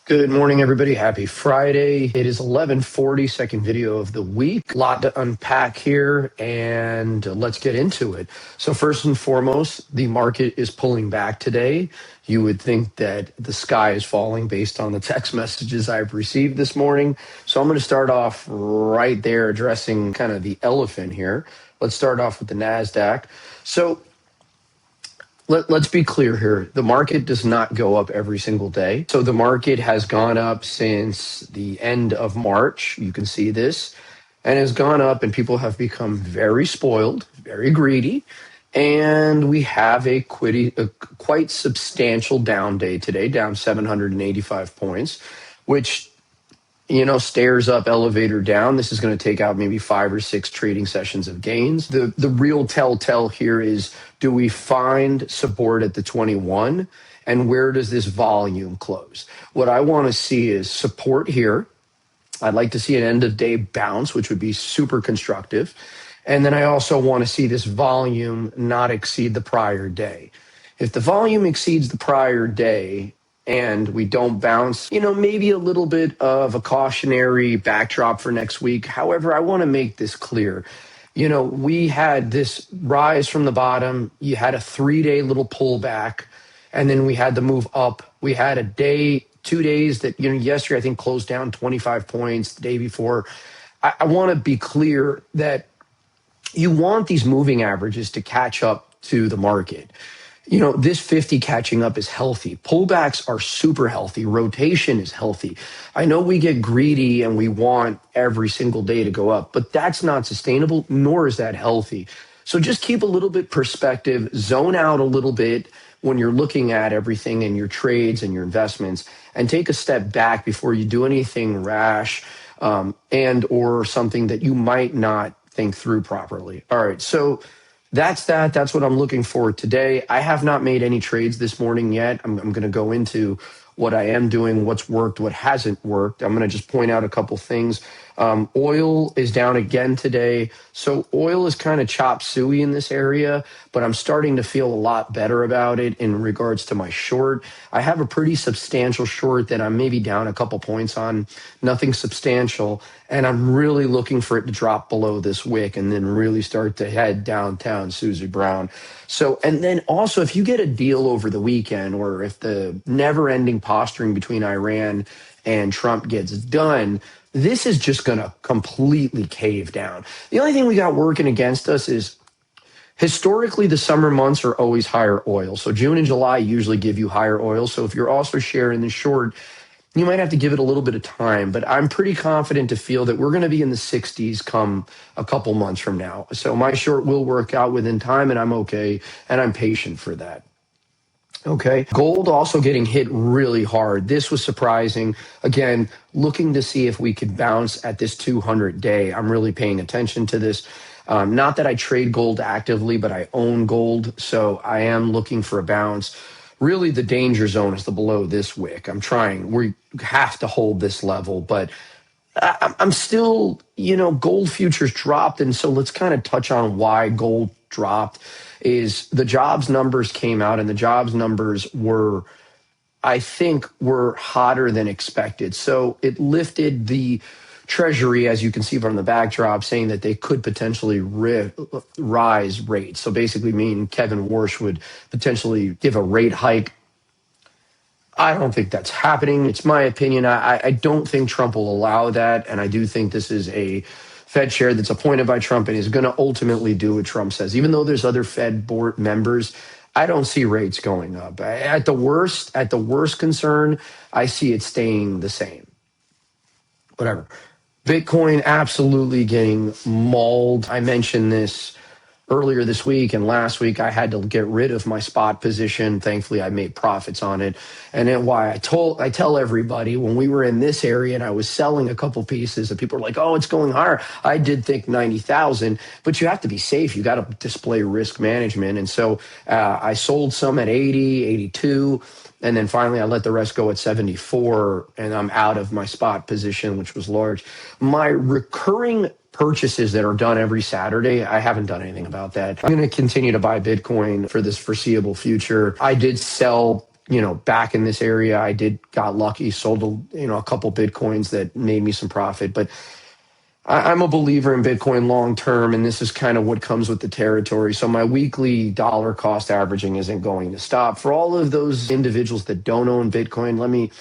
Good morning, everybody. Happy Friday. It is 11:40, second video of the week. A lot to unpack here, and let's get into it. So first and foremost, the market is pulling back today. You would think that the sky is falling based on the text messages I've received this morning. So I'm going to start off right there addressing kind of the elephant here. Let's start off with the NASDAQ. So let's be clear here. The market does not go up every single day. So the market has gone up since the end of March. You can see this, and has gone up, and people have become very spoiled, very greedy. And we have a quite substantial down day today, down 785 points, which stairs up, elevator down. This is going to take out maybe 5 or 6 trading sessions of gains. The real telltale here is, do we find support at the 21? And where does this volume close? What I want to see is support here. I'd like to see an end of day bounce, which would be super constructive. And then I also want to see this volume not exceed the prior day. If the volume exceeds the prior day, and we don't bounce, maybe a little bit of a cautionary backdrop for next week. However, I want to make this clear. We had this rise from the bottom. You had a 3-day little pullback, and then we had the move up. We had a day, 2 days that, yesterday I think closed down 25 points, the day before. I want to be clear that you want these moving averages to catch up to the market. This 50 catching up is healthy. Pullbacks are super healthy. Rotation is healthy. I know we get greedy and we want every single day to go up, but that's not sustainable, nor is that healthy. So just keep a little bit perspective, zone out a little bit when you're looking at everything in your trades and your investments, and take a step back before you do anything rash and or something that you might not think through properly. All right, so that's that. That's what I'm looking for today. I have not made any trades this morning yet. I'm going to go into what I am doing, what's worked, what hasn't worked. I'm going to just point out a couple things. Oil is down again today. So oil is kind of chop suey in this area, but I'm starting to feel a lot better about it in regards to my short. I have a pretty substantial short that I'm maybe down a couple points on, nothing substantial. And I'm really looking for it to drop below this wick and then really start to head downtown Susie Brown. So, and then also if you get a deal over the weekend, or if the never ending posturing between Iran and Trump gets done, this is just going to completely cave down. The only thing we got working against us is historically the summer months are always higher oil. So June and July usually give you higher oil. So if you're also sharing the short, you might have to give it a little bit of time, but I'm pretty confident to feel that we're going to be in the 60s come a couple months from now. So my short will work out within time, and I'm okay, and I'm patient for that. Okay. Gold also getting hit really hard. This was surprising. Again, looking to see if we could bounce at this 200-day. I'm really paying attention to this. Not that I trade gold actively, but I own gold. So I am looking for a bounce. Really, the danger zone is the below this wick. We have to hold this level, but I'm still, gold futures dropped. And so let's kind of touch on why gold dropped. Is the jobs numbers came out, and the jobs numbers were hotter than expected. So it lifted the Treasury, as you can see from the backdrop, saying that they could potentially rise rates. So basically mean Kevin Warsh would potentially give a rate hike. I don't think that's happening. It's my opinion. I don't think Trump will allow that. And I do think this is a Fed chair that's appointed by Trump and is going to ultimately do what Trump says. Even though there's other Fed board members, I don't see rates going up. At the worst concern, I see it staying the same. Whatever. Bitcoin absolutely getting mauled. I mentioned this earlier this week, and last week I had to get rid of my spot position. Thankfully, I made profits on it. And then why I tell everybody, when we were in this area and I was selling a couple pieces, and people are like, oh, it's going higher. I did think 90,000, but you have to be safe. You got to display risk management. And so I sold some at 80, 82. And then finally, I let the rest go at 74, and I'm out of my spot position, which was large. My recurring purchases that are done every Saturday, I haven't done anything about that. I'm going to continue to buy Bitcoin for this foreseeable future. I did sell back in this area. I got lucky, sold a couple Bitcoins that made me some profit. But I'm a believer in Bitcoin long term, and this is kind of what comes with the territory. So my weekly dollar cost averaging isn't going to stop. For all of those individuals that don't own Bitcoin,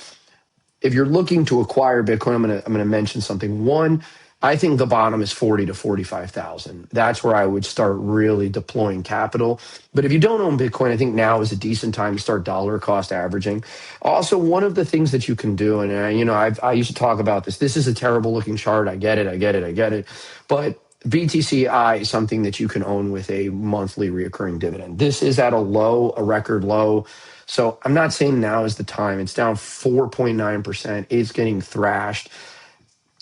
if you're looking to acquire Bitcoin, I'm gonna mention something. One, I think the bottom is 40 to 45,000. That's where I would start really deploying capital. But if you don't own Bitcoin, I think now is a decent time to start dollar cost averaging. Also, one of the things that you can do, and I used to talk about this. This is a terrible looking chart. I get it. But BTCI is something that you can own with a monthly reoccurring dividend. This is at a record low. So I'm not saying now is the time. It's down 4.9%. It's getting thrashed.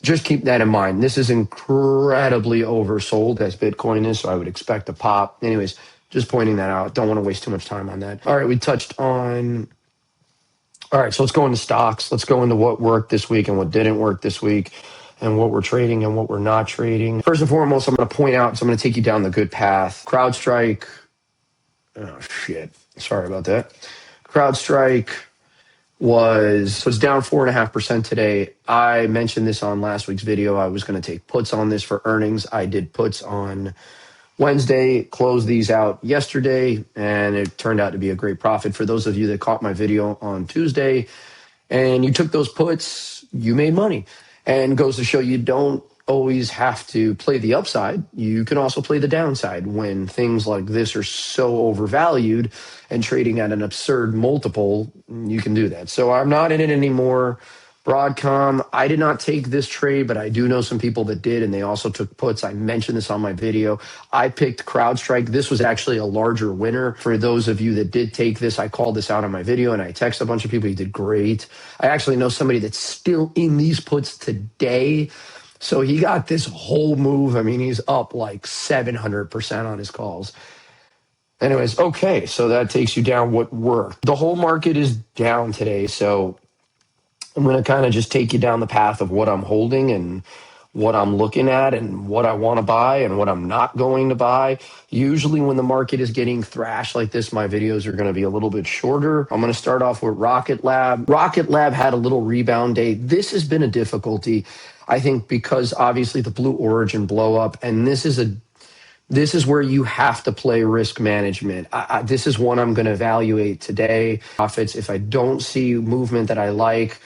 Just keep that in mind. This is incredibly oversold as Bitcoin is, so I would expect a pop. Anyways, just pointing that out. Don't want to waste too much time on that. All right, we touched on. All right, so let's go into stocks. Let's go into what worked this week and what didn't work this week, and what we're trading and what we're not trading. First and foremost, I'm going to point out, so I'm going to take you down the good path. CrowdStrike. Oh, shit. Sorry about that. CrowdStrike was down 4.5% today. I mentioned this on last week's video. I was going to take puts on this for earnings. I did puts on Wednesday, closed these out yesterday, and it turned out to be a great profit. For those of you that caught my video on Tuesday and you took those puts, you made money. And goes to show you don't always have to play the upside. You can also play the downside when things like this are so overvalued and trading at an absurd multiple. You can do that. So I'm not in it anymore. Broadcom, I did not take this trade, but I do know some people that did, and they also took puts. I mentioned this on my video. I picked CrowdStrike. This was actually a larger winner. For those of you that did take this, I called this out on my video, and I texted a bunch of people. You did great. I actually know somebody that's still in these puts today. So he got this whole move. I mean, he's up like 700% on his calls. Anyways, okay, so that takes you down what worked. The whole market is down today, so I'm going to kind of just take you down the path of what I'm holding and what I'm looking at and what I want to buy and what I'm not going to buy. Usually when the market is getting thrashed like this, my videos are going to be a little bit shorter. I'm going to start off with Rocket Lab. Rocket Lab had a little rebound day. This has been a difficulty, I think, because obviously the Blue Origin blow up, and this is where you have to play risk management. This is one I'm going to evaluate today. Profits, if I don't see movement that I like,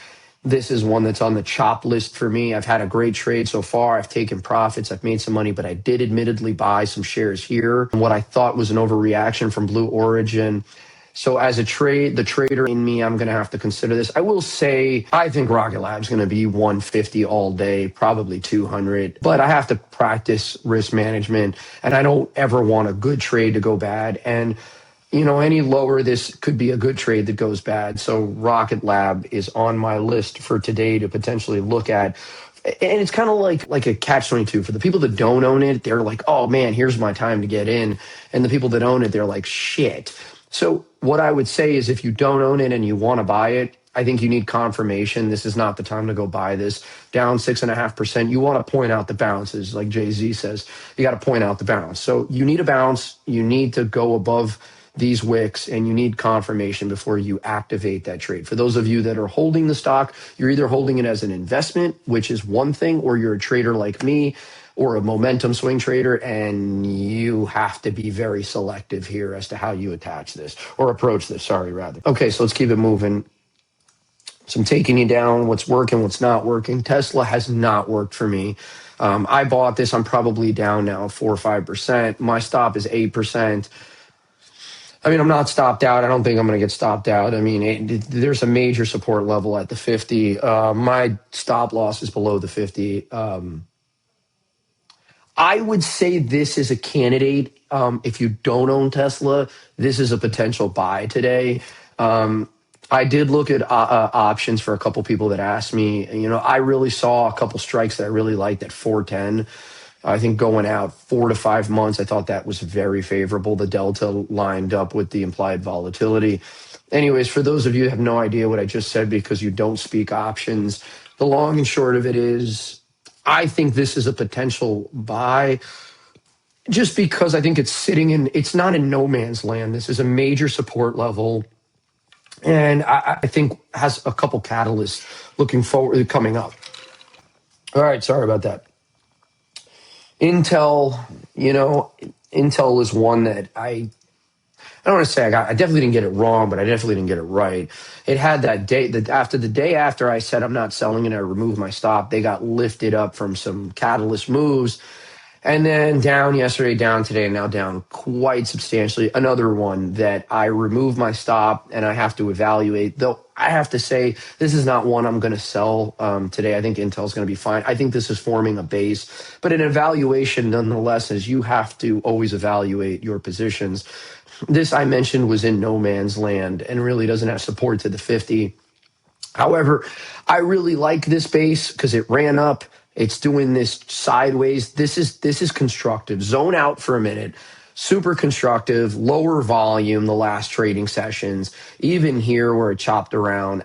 this is one that's on the chop list for me. I've had a great trade so far. I've taken profits. I've made some money, but I did admittedly buy some shares here. What I thought was an overreaction from Blue Origin. So as the trader in me, I'm going to have to consider this. I will say, I think Rocket Lab's going to be 150 all day, probably 200, but I have to practice risk management, and I don't ever want a good trade to go bad. And any lower, this could be a good trade that goes bad. So Rocket Lab is on my list for today to potentially look at. And it's kind of like a catch-22. For the people that don't own it, they're like, oh man, here's my time to get in. And the people that own it, they're like, shit. So what I would say is, if you don't own it and you want to buy it, I think you need confirmation. This is not the time to go buy this. Down 6.5%. You want to point out the bounces, like Jay-Z says. You got to point out the bounce. So you need a bounce. You need to go above these wicks, and you need confirmation before you activate that trade. For those of you that are holding the stock, you're either holding it as an investment, which is one thing, or you're a trader like me, or a momentum swing trader, and you have to be very selective here as to how you attach this or approach this. Okay, so let's keep it moving. So I'm taking you down what's working, what's not working. Tesla has not worked for me. I bought this. I'm probably down now 4 or 5%. My stop is 8%. I mean, I'm not stopped out. I don't think I'm going to get stopped out. I mean, there's a major support level at the 50. My stop loss is below the 50. I would say this is a candidate. If you don't own Tesla, this is a potential buy today. I did look at options for a couple people that asked me. I really saw a couple strikes that I really liked at 410. I think going out 4 to 5 months, I thought that was very favorable. The delta lined up with the implied volatility. Anyways, for those of you who have no idea what I just said because you don't speak options, the long and short of it is, I think this is a potential buy, just because I think it's not in no man's land. This is a major support level. and I think has a couple catalysts looking forward coming up. All right, sorry about that. Intel, Intel is one that I don't want to say I definitely didn't get it wrong, but I definitely didn't get it right. It had that day that after the day after I said I'm not selling it, I removed my stop. They got lifted up from some catalyst moves, and then down yesterday, down today, and now down quite substantially. Another one that I removed my stop and I have to evaluate. Though I have to say, this is not one I'm going to sell today. I think Intel's going to be fine. I think this is forming a base, but an evaluation nonetheless, is you have to always evaluate your positions. This I mentioned was in no man's land and really doesn't have support to the 50. However, I really like this base because it ran up. It's doing this sideways. This is constructive. Zone out for a minute. Super constructive, lower volume the last trading sessions. Even here where it chopped around,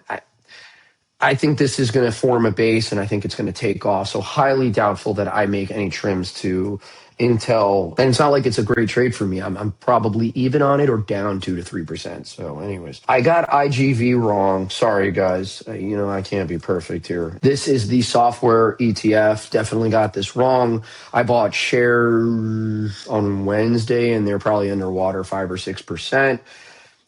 I think this is going to form a base, and I think it's going to take off. So highly doubtful that I make any trims to Intel. And it's not like it's a great trade for me. I'm probably even on it or down 2 to 3%. So anyways, I got IGV wrong. Sorry, guys. I can't be perfect here. This is the software ETF. Definitely got this wrong. I bought shares on Wednesday, and they're probably underwater 5 or 6%.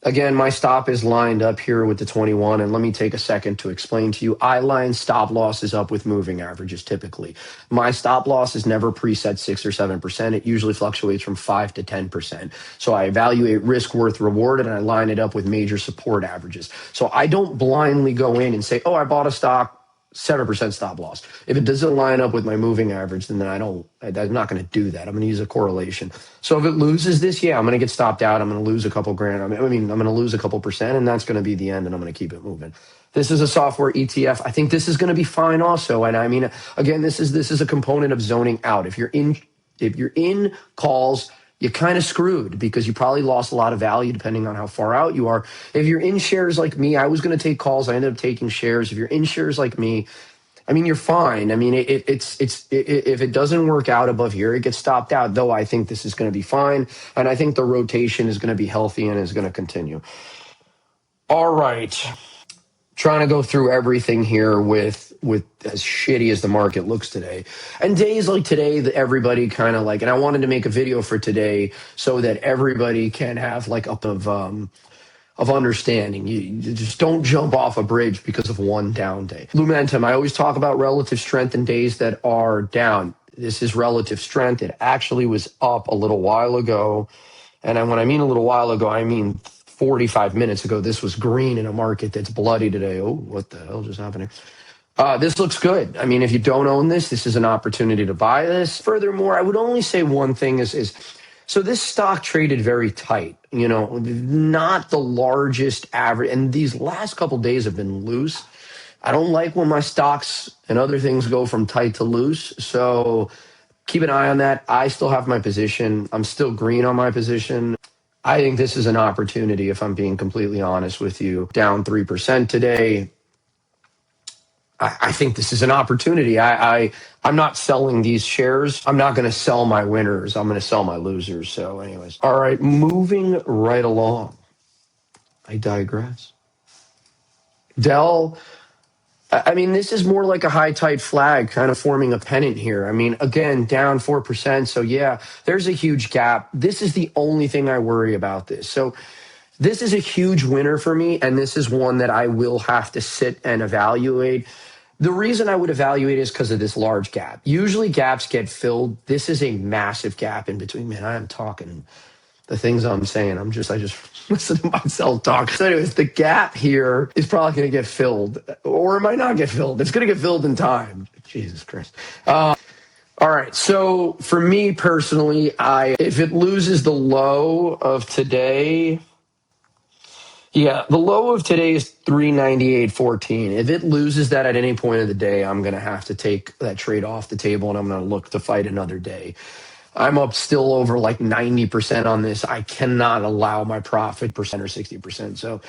Again, my stop is lined up here with the 21, and let me take a second to explain to you. I line stop losses up with moving averages typically. My stop loss is never preset 6 or 7%. It usually fluctuates from 5 to 10%. So I evaluate risk worth reward, and I line it up with major support averages. So I don't blindly go in and say, oh, I bought a stock, 7% stop loss. If it doesn't line up with my moving average, then I'm not going to do that. I'm going to use a correlation. So if it loses this, I'm going to get stopped out. I'm going to lose a couple grand. I'm going to lose a couple percent, and that's going to be the end, and I'm going to keep it moving. This is a software ETF. I think this is going to be fine also. And I mean, again, this is a component of zoning out. If you're in calls, you're kind of screwed because you probably lost a lot of value depending on how far out you are. If you're in shares like me, I was going to take calls. I ended up taking shares. If you're in shares like me, I mean, you're fine. I mean, if it doesn't work out above here, it gets stopped out, though I think this is going to be fine. And I think the rotation is going to be healthy and is going to continue. All right. Trying to go through everything here with as shitty as the market looks today. And days like today, that everybody kind of like, and I wanted to make a video for today so that everybody can have like of understanding. You just don't jump off a bridge because of one down day. Lumentum, I always talk about relative strength in days that are down. This is relative strength. It actually was up a little while ago. And when I mean a little while ago, I mean 45 minutes ago. This was green in a market that's bloody today. Oh, what the hell just happened here? This looks good. I mean, if you don't own this, this is an opportunity to buy this. Furthermore, I would only say one thing is so this stock traded very tight, not the largest average. And these last couple days have been loose. I don't like when my stocks and other things go from tight to loose. So keep an eye on that. I still have my position. I'm still green on my position. I think this is an opportunity, if I'm being completely honest with you. Down 3% today. I think this is an opportunity. I'm not selling these shares. I'm not going to sell my winners. I'm going to sell my losers. So anyways. All right, moving right along. I digress. Dell, I mean, this is more like a high tide flag kind of forming a pennant here. I mean, again, down 4%. So yeah, there's a huge gap. This is the only thing I worry about this. So this is a huge winner for me, and this is one that I will have to sit and evaluate. The reason I would evaluate is because of this large gap. Usually gaps get filled. This is a massive gap in between. Man, I am talking the things I'm saying. I just listen to myself talk. So anyways, the gap here is probably going to get filled, or it might not get filled. It's going to get filled in time. Jesus Christ. All right. So for me personally, if it loses the low of today, the low of today is 398.14. If it loses that at any point of the day, I'm going to have to take that trade off the table, and I'm going to look to fight another day. I'm up still over like 90% on this. I cannot allow my profit percent or 60%. So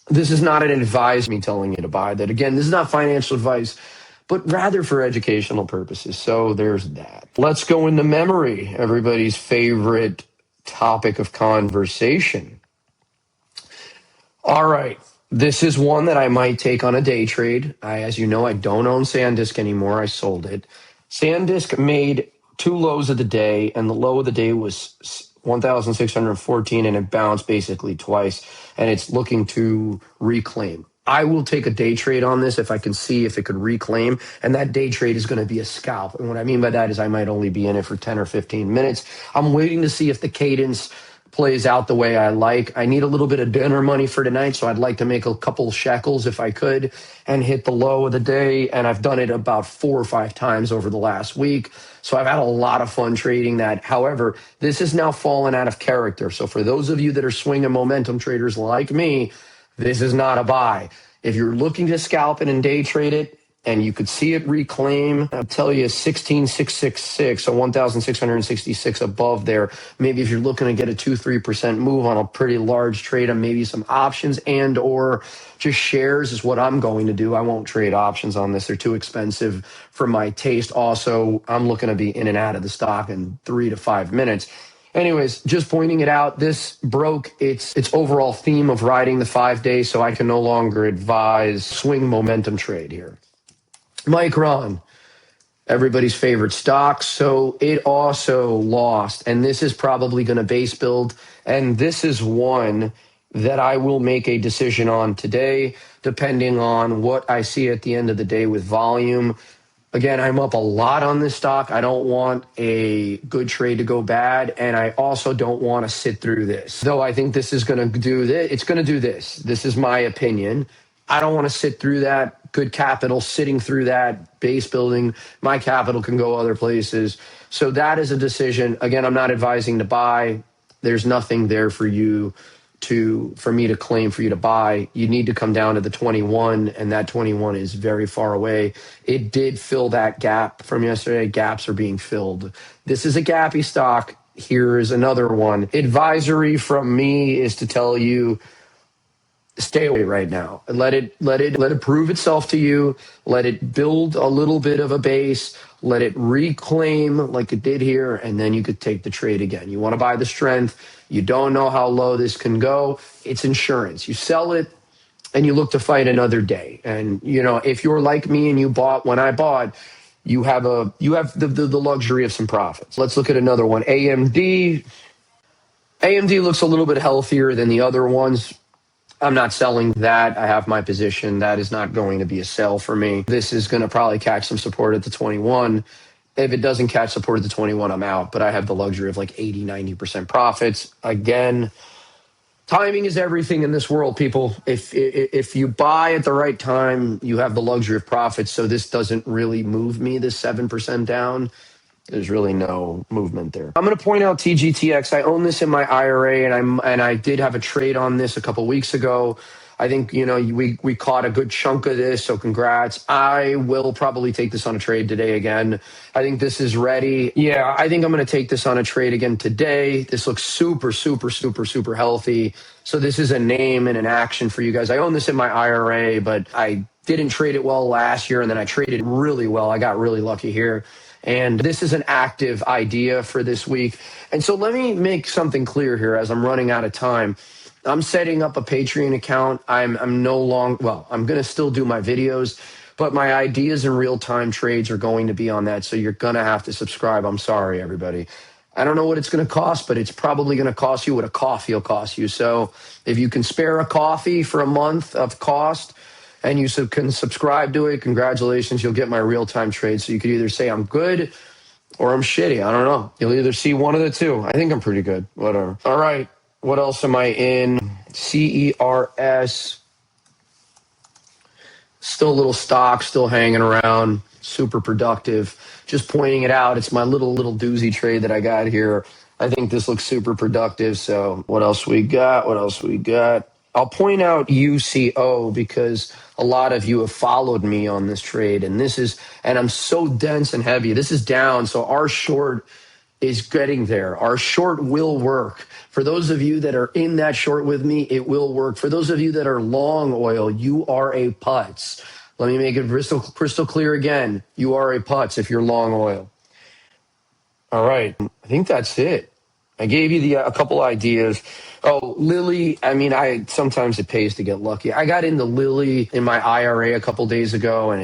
this is not an advice me telling you to buy that. Again, this is not financial advice, but rather for educational purposes. So there's that. Let's go into memory, everybody's favorite topic of conversation. All right. This is one that I might take on a day trade. As you know, I don't own SanDisk anymore. I sold it. SanDisk made two lows of the day, and the low of the day was 1,614, and it bounced basically twice, and it's looking to reclaim. I will take a day trade on this if I can see if it could reclaim, and that day trade is going to be a scalp. And what I mean by that is I might only be in it for 10 or 15 minutes. I'm waiting to see if the cadence plays out the way I like. I need a little bit of dinner money for tonight, so I'd like to make a couple shekels if I could and hit the low of the day. And I've done it about 4 or 5 times over the last week. So I've had a lot of fun trading that. However, this has now fallen out of character. So for those of you that are swing and momentum traders like me, this is not a buy. If you're looking to scalp it and day trade it, and you could see it reclaim, I'll tell you 16,666, so 1,666 above there. Maybe if you're looking to get a 2-3% move on a pretty large trade on maybe some options and or just shares is what I'm going to do. I won't trade options on this. They're too expensive for my taste. Also, I'm looking to be in and out of the stock in 3 to 5 minutes. Anyways, just pointing it out, this broke its overall theme of riding the 5 days, so I can no longer advise swing momentum trade here. Micron, everybody's favorite stock. So it also lost. And this is probably going to base build. And this is one that I will make a decision on today, depending on what I see at the end of the day with volume. Again, I'm up a lot on this stock. I don't want a good trade to go bad, and I also don't want to sit through this. Though I think this is going to do this. It's going to do this. This is my opinion. I don't want to sit through that. Good capital sitting through that base building. My capital can go other places. So that is a decision. Again, I'm not advising to buy. There's nothing there for you for me to claim for you to buy. You need to come down to the 21, and that 21 is very far away. It did fill that gap from yesterday. Gaps are being filled. This is a gappy stock. Here is another one. Advisory from me is to tell you, stay away right now. Let it prove itself to you. Let it build a little bit of a base. Let it reclaim like it did here, and then you could take the trade again. You want to buy the strength. You don't know how low this can go. It's insurance. You sell it, and you look to fight another day. And if you're like me and you bought when I bought, you have the luxury of some profits. Let's look at another one. AMD. AMD looks a little bit healthier than the other ones. I'm not selling that. I have my position. That is not going to be a sell for me. This is going to probably catch some support at the 21. If it doesn't catch support at the 21, I'm out. But I have the luxury of like 80, 90% profits. Again, timing is everything in this world, people. If you buy at the right time, you have the luxury of profits. So this doesn't really move me, this 7% down. There's really no movement there. I'm going to point out TGTX. I own this in my IRA, and I did have a trade on this a couple weeks ago. I think we caught a good chunk of this, so congrats. I will probably take this on a trade today again. I think this is ready. Yeah, I think I'm going to take this on a trade again today. This looks super, super, super, super healthy. So this is a name and an action for you guys. I own this in my IRA, but I didn't trade it well last year, and then I traded really well. I got really lucky here. And this is an active idea for this week. And so let me make something clear here as I'm running out of time. I'm setting up a Patreon account. I'm going to still do my videos, but my ideas and real-time trades are going to be on that. So you're going to have to subscribe. I'm sorry, everybody. I don't know what it's going to cost, but it's probably going to cost you what a coffee will cost you. So if you can spare a coffee for a month of cost, and you can subscribe to it, congratulations, you'll get my real-time trade. So you could either say I'm good or I'm shitty. I don't know. You'll either see one of the two. I think I'm pretty good. Whatever. All right. What else am I in? CERS. Still a little stock, still hanging around. Super productive. Just pointing it out. It's my little doozy trade that I got here. I think this looks super productive. So what else we got? I'll point out UCO because a lot of you have followed me on this trade, and I'm so dense and heavy. This is down, so our short is getting there. Our short will work. For those of you that are in that short with me, it will work. For those of you that are long oil, you are a putz. Let me make it crystal clear again. You are a putz if you're long oil. All right. I think that's it. I gave you a couple ideas. Oh, Lily. I mean, I sometimes it pays to get lucky. I got into Lily in my IRA a couple days ago, and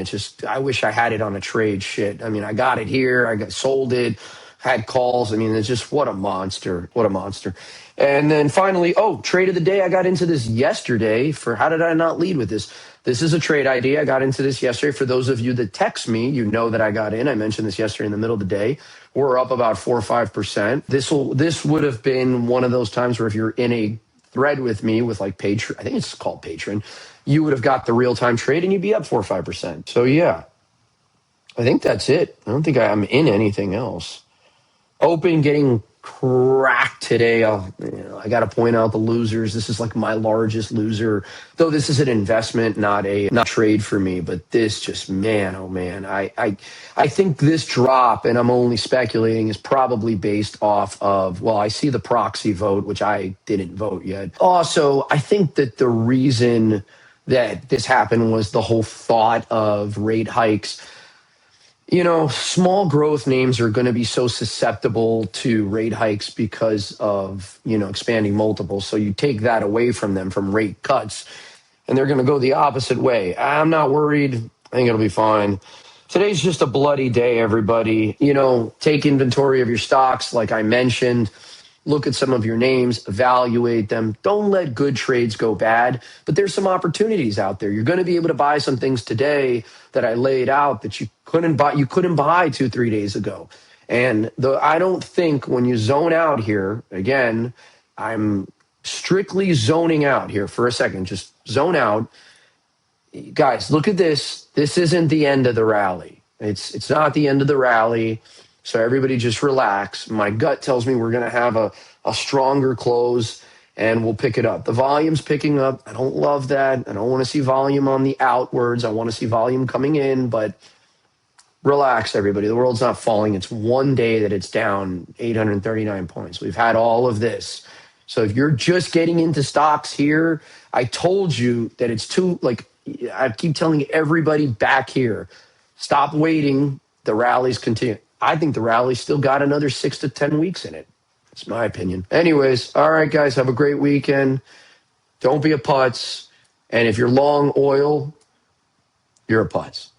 I wish I had it on a trade. Shit. I mean, I got it here. I got sold it. Had calls. I mean, it's just what a monster. What a monster. And then finally, trade of the day. I got into this yesterday. For how did I not lead with this? This is a trade idea. I got into this yesterday. For those of you that text me, you know that I got in. I mentioned this yesterday in the middle of the day. We're up about 4 or 5%. This would have been one of those times where if you're in a thread with me with like Patreon, I think it's called Patreon, you would have got the real time trade and you'd be up 4 or 5%. So yeah, I think that's it. I don't think I'm in anything else. Open getting cracked today. I got to point out the losers. This is like my largest loser, though this is an investment, not trade for me. But this just, man, oh man, I think this drop, and I'm only speculating, is probably based off of, well, I see the proxy vote, which I didn't vote yet. Also, I think that the reason that this happened was the whole thought of rate hikes. Small growth names are going to be so susceptible to rate hikes because of, expanding multiples. So you take that away from them from rate cuts, and they're going to go the opposite way. I'm not worried. I think it'll be fine. Today's just a bloody day, everybody. Take inventory of your stocks, like I mentioned. Look at some of your names, evaluate them. Don't let good trades go bad, but there's some opportunities out there. You're going to be able to buy some things today that I laid out that you couldn't buy 2-3 days ago. And I don't think when you zone out here, again, I'm strictly zoning out here for a second, just zone out. Guys, look at this. This isn't the end of the rally. It's not the end of the rally. So everybody just relax. My gut tells me we're going to have a stronger close and we'll pick it up. The volume's picking up. I don't love that. I don't want to see volume on the outwards. I want to see volume coming in, but relax, everybody. The world's not falling. It's one day that it's down 839 points. We've had all of this. So if you're just getting into stocks here, I told you that it's I keep telling everybody back here, stop waiting. The rallies continue. I think the rally's still got another 6 to 10 weeks in it. That's my opinion. Anyways, all right, guys, have a great weekend. Don't be a putz. And if you're long oil, you're a putz.